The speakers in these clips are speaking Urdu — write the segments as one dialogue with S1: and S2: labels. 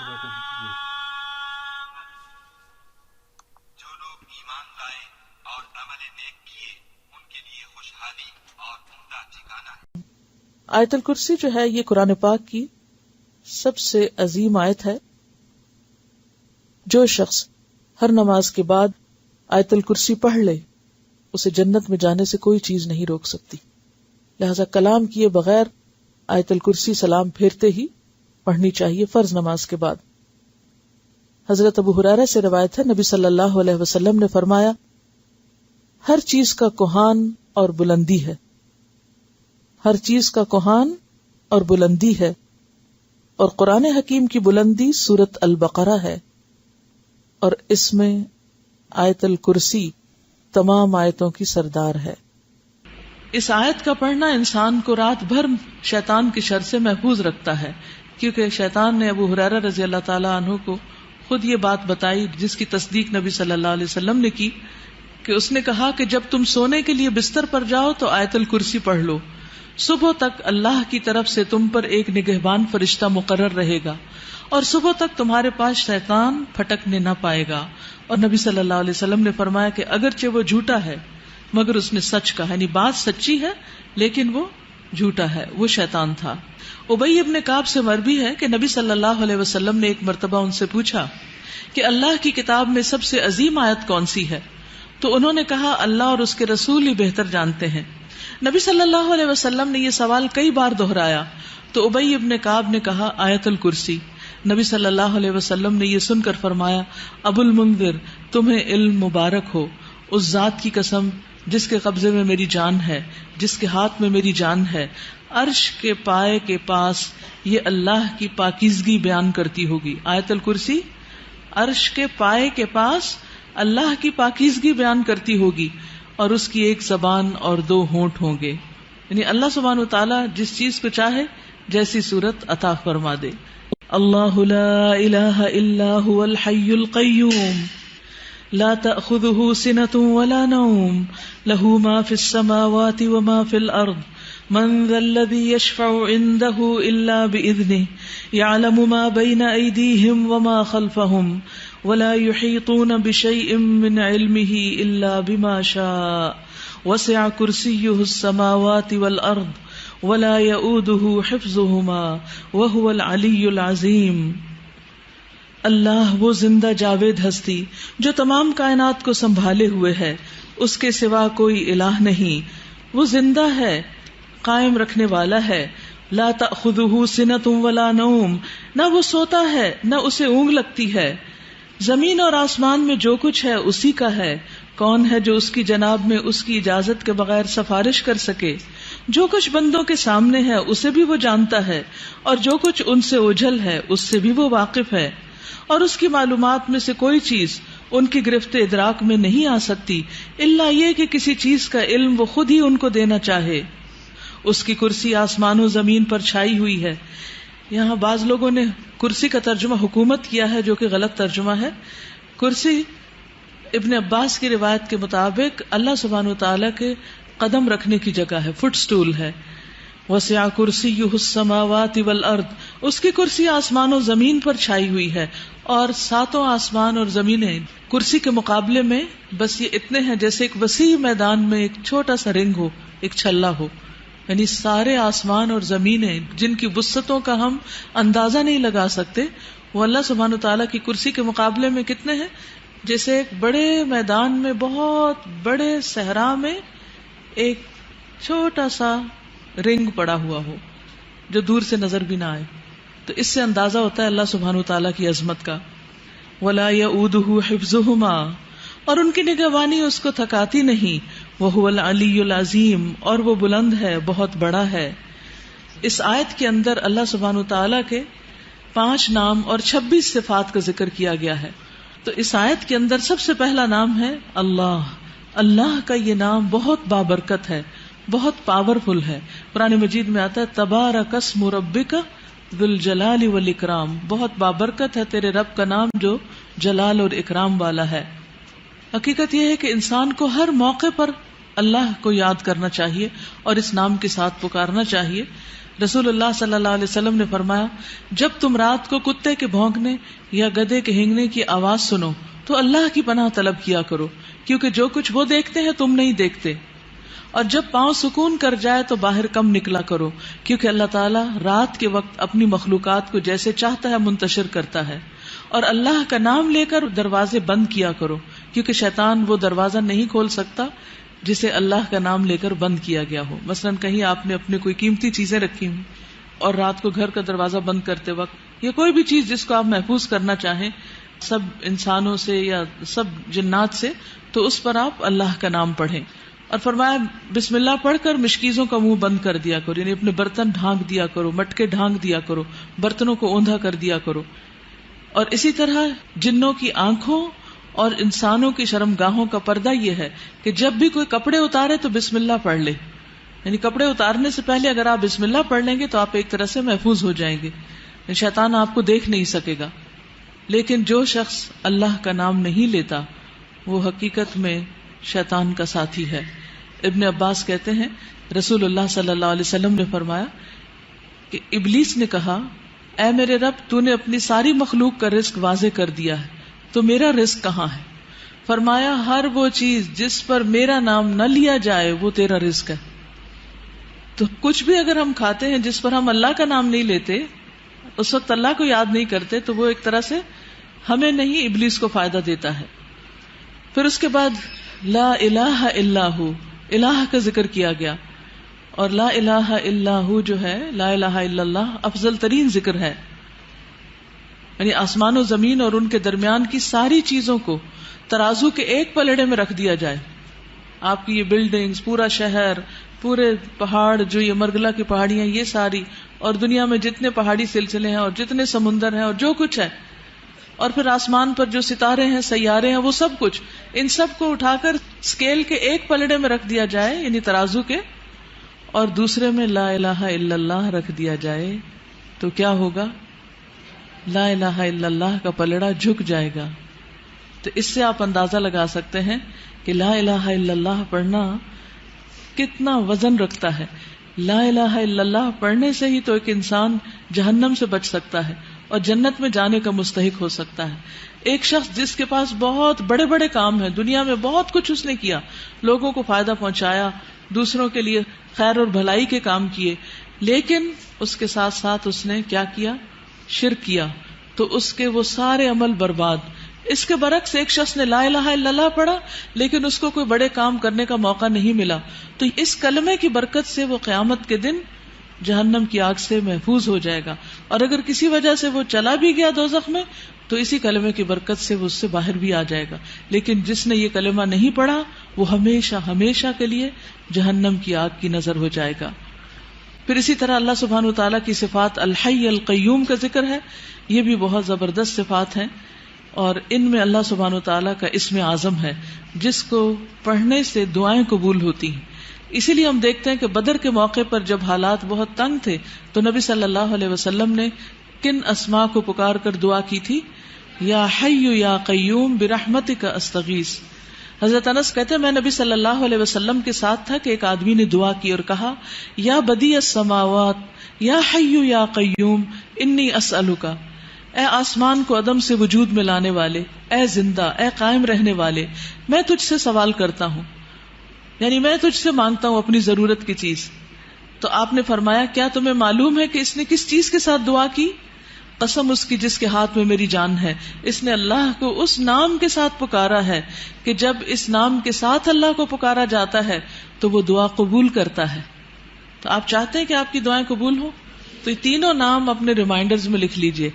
S1: جو لوگ ایمان لائے اور عمل نیک کیے ان کے لیے خوشحالی اور عمدہ ٹھکانہ ہے۔
S2: آیت الکرسی جو ہے یہ قرآن پاک کی سب سے عظیم آیت ہے۔ جو شخص ہر نماز کے بعد آیت الکرسی پڑھ لے اسے جنت میں جانے سے کوئی چیز نہیں روک سکتی، لہذا کلام کیے بغیر آیت الکرسی سلام پھیرتے ہی پڑھنی چاہیے فرض نماز کے بعد۔ حضرت ابو ہریرہ سے روایت ہے، نبی صلی اللہ علیہ وسلم نے فرمایا، ہر چیز کا کوہان اور بلندی ہے، ہر چیز کا کوہان اور بلندی ہے، اور قرآن حکیم کی بلندی سورۃ البقرہ ہے، اور اس میں آیت الکرسی تمام آیتوں کی سردار ہے۔ اس آیت کا پڑھنا انسان کو رات بھر شیطان کی شر سے محفوظ رکھتا ہے، کیونکہ شیطان نے ابو ہریرہ رضی اللہ تعالی عنہ کو خود یہ بات بتائی جس کی تصدیق نبی صلی اللہ علیہ وسلم نے کی، کہ اس نے کہا کہ جب تم سونے کے لیے بستر پر جاؤ تو آیت الکرسی پڑھ لو، صبح تک اللہ کی طرف سے تم پر ایک نگہبان فرشتہ مقرر رہے گا، اور صبح تک تمہارے پاس شیطان پھٹکنے نہ پائے گا۔ اور نبی صلی اللہ علیہ وسلم نے فرمایا کہ اگرچہ وہ جھوٹا ہے مگر اس نے سچ کہا، یعنی بات سچی ہے لیکن وہ جھوٹا ہے، وہ شیطان تھا۔ ابی ابن کعب سے مروی ہے کہ نبی صلی اللہ علیہ وسلم نے ایک مرتبہ ان سے پوچھا کہ اللہ کی کتاب میں سب سے عظیم آیت کون سی ہے؟ تو انہوں نے کہا اللہ اور اس کے رسول ہی بہتر جانتے ہیں۔ نبی صلی اللہ علیہ وسلم نے یہ سوال کئی بار دہرایا تو ابی ابن کعب نے کہا آیت الکرسی۔ نبی صلی اللہ علیہ وسلم نے یہ سن کر فرمایا ابو المنذر تمہیں علم مبارک ہو، اس ذات کی قسم جس کے قبضے میں میری جان ہے، جس کے ہاتھ میں میری جان ہے، عرش کے پائے کے پاس یہ اللہ کی پاکیزگی بیان کرتی ہوگی۔ آیت الکرسی عرش کے پائے کے پاس اللہ کی پاکیزگی بیان کرتی ہوگی، اور اس کی ایک زبان اور دو ہونٹ ہوں گے، یعنی اللہ سبحانہ وتعالی جس چیز کو چاہے جیسی صورت عطا فرما دے۔ اللہ لا الہ الا هو الحی القیوم لا تأخذه سنة ولا نوم له ما في السماوات وما في الأرض من ذا الذي يشفع عنده إلا بإذنه يعلم ما بين أيديهم وما خلفهم ولا يحيطون بشيء من علمه إلا بما شاء وسع كرسيه السماوات والأرض ولا يؤوده حفظهما وهو العلی العظیم۔ اللہ وہ زندہ جاوید ہستی جو تمام کائنات کو سنبھالے ہوئے ہے، اس کے سوا کوئی الہ نہیں، وہ زندہ ہے، قائم رکھنے والا ہے، لا تأخذه سنة ولا نوم، نہ وہ سوتا ہے نہ اسے اونگ لگتی ہے، زمین اور آسمان میں جو کچھ ہے اسی کا ہے، کون ہے جو اس کی جناب میں اس کی اجازت کے بغیر سفارش کر سکے، جو کچھ بندوں کے سامنے ہے اسے بھی وہ جانتا ہے، اور جو کچھ ان سے اوجھل ہے اس سے بھی وہ واقف ہے، اور اس کی معلومات میں سے کوئی چیز ان کی گرفت ادراک میں نہیں آ سکتی الا یہ کہ کسی چیز کا علم وہ خود ہی ان کو دینا چاہے۔ اس کی کرسی آسمان و زمین پر چھائی ہوئی ہے۔ یہاں بعض لوگوں نے کرسی کا ترجمہ حکومت کیا ہے جو کہ غلط ترجمہ ہے۔ کرسی ابن عباس کی روایت کے مطابق اللہ سبحانہ وتعالی کے قدم رکھنے کی جگہ ہے، فٹ سٹول ہے۔ وسع کرسیہ السماوات والارض، اس کی کرسی آسمان و زمین پر چھائی ہوئی ہے، اور ساتوں آسمان اور زمینیں کرسی کے مقابلے میں بس یہ اتنے ہیں جیسے ایک وسیع میدان میں ایک چھوٹا سا رنگ ہو، ایک چھلا ہو، یعنی سارے آسمان اور زمینیں جن کی وسعتوں کا ہم اندازہ نہیں لگا سکتے، وہ اللہ سبحانہ وتعالی کی کرسی کے مقابلے میں کتنے ہیں؟ جیسے ایک بڑے میدان میں، بہت بڑے صحرا میں ایک چھوٹا سا رنگ پڑا ہوا ہو جو دور سے نظر بھی نہ آئے۔ تو اس سے اندازہ ہوتا ہے اللہ سبحانہ وتعالی کی عظمت کا۔ ولا یؤودہ حفظہما، اور ان کی نگہبانی اس کو تھکاتی نہیں۔ وہو العلی العظیم، اور وہ بلند ہے، بہت بڑا ہے۔ اس آیت کے اندر اللہ سبحانہ وتعالی کے 5 نام اور 26 صفات کا ذکر کیا گیا ہے۔ تو اس آیت کے اندر سب سے پہلا نام ہے اللہ۔ اللہ کا یہ نام بہت بابرکت ہے، بہت پاورفل ہے۔ قرآن مجید میں آتا ہے تبارک اسم ربک ذو الجلال والاکرام، بہت بابرکت ہے تیرے رب کا نام جو جلال اور اکرام والا ہے۔ حقیقت یہ ہے کہ انسان کو ہر موقع پر اللہ کو یاد کرنا چاہیے اور اس نام کے ساتھ پکارنا چاہیے۔ رسول اللہ صلی اللہ علیہ وسلم نے فرمایا جب تم رات کو کتے کے بھونکنے یا گدھے کے ہینگنے کی آواز سنو تو اللہ کی پناہ طلب کیا کرو، کیونکہ جو کچھ وہ دیکھتے ہیں تم نہیں دیکھتے، اور جب پاؤں سکون کر جائے تو باہر کم نکلا کرو، کیونکہ اللہ تعالیٰ رات کے وقت اپنی مخلوقات کو جیسے چاہتا ہے منتشر کرتا ہے، اور اللہ کا نام لے کر دروازے بند کیا کرو، کیونکہ شیطان وہ دروازہ نہیں کھول سکتا جسے اللہ کا نام لے کر بند کیا گیا ہو۔ مثلاً کہیں آپ نے اپنے کوئی قیمتی چیزیں رکھی ہوں اور رات کو گھر کا دروازہ بند کرتے وقت یا کوئی بھی چیز جس کو آپ محفوظ کرنا چاہیں سب انسانوں سے یا سب جنات سے، تو اس پر آپ اللہ کا نام پڑھیں، اور فرمایا بسم اللہ پڑھ کر مشکیزوں کا منہ بند کر دیا کرو، یعنی اپنے برتن ڈھانک دیا کرو، مٹکے ڈھانک دیا کرو، برتنوں کو اوندھا کر دیا کرو۔ اور اسی طرح جنوں کی آنکھوں اور انسانوں کی شرمگاہوں کا پردہ یہ ہے کہ جب بھی کوئی کپڑے اتارے تو بسم اللہ پڑھ لے، یعنی کپڑے اتارنے سے پہلے اگر آپ بسم اللہ پڑھ لیں گے تو آپ ایک طرح سے محفوظ ہو جائیں گے، شیطان آپ کو دیکھ نہیں سکے گا۔ لیکن جو شخص اللہ کا نام نہیں لیتا وہ حقیقت میں شیطان کا ساتھی ہے۔ ابن عباس کہتے ہیں رسول اللہ صلی اللہ علیہ وسلم نے فرمایا کہ ابلیس نے کہا اے میرے رب تو نے اپنی ساری مخلوق کا رزق واضح کر دیا ہے، تو میرا رزق کہاں ہے؟ فرمایا ہر وہ چیز جس پر میرا نام نہ لیا جائے وہ تیرا رزق ہے۔ تو کچھ بھی اگر ہم کھاتے ہیں جس پر ہم اللہ کا نام نہیں لیتے، اس وقت اللہ کو یاد نہیں کرتے، تو وہ ایک طرح سے ہمیں نہیں ابلیس کو فائدہ دیتا ہے۔ پھر اس کے بعد لا الہ الا ہو، الہ کا ذکر کیا گیا، اور لا الہ الا ہو جو ہے لا الہ الا اللہ افضل ترین ذکر ہے، یعنی آسمان و زمین اور ان کے درمیان کی ساری چیزوں کو ترازو کے ایک پلڑے میں رکھ دیا جائے، آپ کی یہ بلڈنگز، پورا شہر، پورے پہاڑ، جو یہ مرگلا کی پہاڑیاں، یہ ساری، اور دنیا میں جتنے پہاڑی سلسلے ہیں اور جتنے سمندر ہیں اور جو کچھ ہے، اور پھر آسمان پر جو ستارے ہیں، سیارے ہیں، وہ سب کچھ، ان سب کو اٹھا کر اسکیل کے ایک پلڑے میں رکھ دیا جائے، یعنی ترازو کے، اور دوسرے میں لا الہ الا اللہ رکھ دیا جائے، تو کیا ہوگا؟ لا الہ الا اللہ کا پلڑا جھک جائے گا۔ تو اس سے آپ اندازہ لگا سکتے ہیں کہ لا الہ الا اللہ پڑھنا کتنا وزن رکھتا ہے۔ لا الہ الا اللہ پڑھنے سے ہی تو ایک انسان جہنم سے بچ سکتا ہے اور جنت میں جانے کا مستحق ہو سکتا ہے۔ ایک شخص جس کے پاس بہت بڑے بڑے کام ہیں، دنیا میں بہت کچھ اس نے کیا، لوگوں کو فائدہ پہنچایا، دوسروں کے لیے خیر اور بھلائی کے کام کیے، لیکن اس کے ساتھ ساتھ اس نے کیا کیا؟ شرک کیا، تو اس کے وہ سارے عمل برباد۔ اس کے برعکس ایک شخص نے لا الہ الا اللہ پڑھا لیکن اس کو کوئی بڑے کام کرنے کا موقع نہیں ملا، تو اس کلمے کی برکت سے وہ قیامت کے دن جہنم کی آگ سے محفوظ ہو جائے گا، اور اگر کسی وجہ سے وہ چلا بھی گیا دوزخ میں تو اسی کلمے کی برکت سے وہ اس سے باہر بھی آ جائے گا۔ لیکن جس نے یہ کلمہ نہیں پڑھا وہ ہمیشہ ہمیشہ کے لیے جہنم کی آگ کی نظر ہو جائے گا۔ پھر اسی طرح اللہ سبحانہ وتعالیٰ کی صفات الحی القیوم کا ذکر ہے، یہ بھی بہت زبردست صفات ہیں، اور ان میں اللہ سبحانہ وتعالیٰ کا اسم اعظم ہے جس کو پڑھنے سے دعائیں قبول ہوتی ہیں۔ اسی لیے ہم دیکھتے ہیں کہ بدر کے موقع پر جب حالات بہت تنگ تھے تو نبی صلی اللہ علیہ وسلم نے کن اسماء کو پکار کر دعا کی تھی؟ یا حی یا قیوم برحمتک استغیث۔ حضرت انس کہتے ہیں میں نبی صلی اللہ علیہ وسلم کے ساتھ تھا کہ ایک آدمی نے دعا کی اور کہا یا بدیع السماوات یا حی یا قیوم انی اسألک، اے آسمان کو عدم سے وجود میں لانے والے، اے زندہ، اے قائم رہنے والے، میں تجھ سے سوال کرتا ہوں، یعنی میں تجھ سے مانگتا ہوں اپنی ضرورت کی چیز۔ تو آپ نے فرمایا کیا تمہیں معلوم ہے کہ اس نے کس چیز کے ساتھ دعا کی؟ قسم اس کی جس کے ہاتھ میں میری جان ہے، اس نے اللہ کو اس نام کے ساتھ پکارا ہے کہ جب اس نام کے ساتھ اللہ کو پکارا جاتا ہے تو وہ دعا قبول کرتا ہے۔ تو آپ چاہتے ہیں کہ آپ کی دعائیں قبول ہوں تو یہ تینوں نام اپنے ریمائنڈرز میں لکھ لیجئے،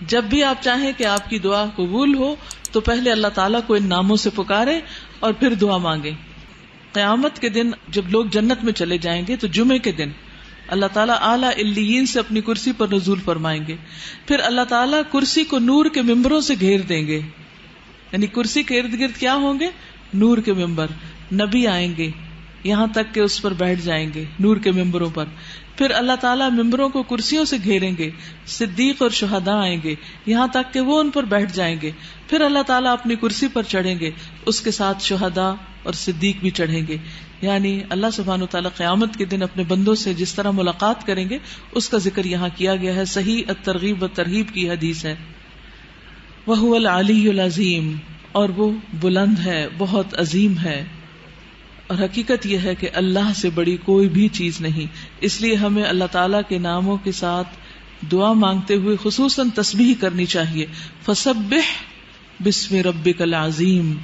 S2: جب بھی آپ چاہیں کہ آپ کی دعا قبول ہو تو پہلے اللہ تعالیٰ کو ان ناموں سے پکارے اور پھر دعا مانگیں۔ قیامت کے دن جب لوگ جنت میں چلے جائیں گے تو جمعے کے دن اللہ تعالیٰ اعلیٰ علیین سے اپنی کرسی پر نزول فرمائیں گے، پھر اللہ تعالیٰ کرسی کو نور کے ممبروں سے گھیر دیں گے، یعنی کرسی کے ارد گرد کیا ہوں گے؟ نور کے ممبر، نبی آئیں گے یہاں تک کہ اس پر بیٹھ جائیں گے نور کے ممبروں پر، پھر اللہ تعالیٰ ممبروں کو کرسیوں سے گھیریں گے، صدیق اور شہداء آئیں گے یہاں تک کہ وہ ان پر بیٹھ جائیں گے، پھر اللہ تعالیٰ اپنی کرسی پر چڑھیں گے، اس کے ساتھ شہداء اور صدیق بھی چڑھیں گے. یعنی اللہ سبحانہ وتعالیٰ قیامت کے دن اپنے بندوں سے جس طرح ملاقات کریں گے اس کا ذکر یہاں کیا گیا ہے. صحیح الترغیب والترہیب کی حدیث ہے. وَهُوَ الْعَلِيُّ الْعَظِيمُ، اور وہ بلند ہے، بہت عظیم ہے. اور حقیقت یہ ہے کہ اللہ سے بڑی کوئی بھی چیز نہیں، اس لیے ہمیں اللہ تعالیٰ کے ناموں کے ساتھ دعا مانگتے ہوئے خصوصاً تسبیح کرنی چاہیے. فَسَبِّحْ بِاسْمِ رَبِّكَ الْعَظِيمِ،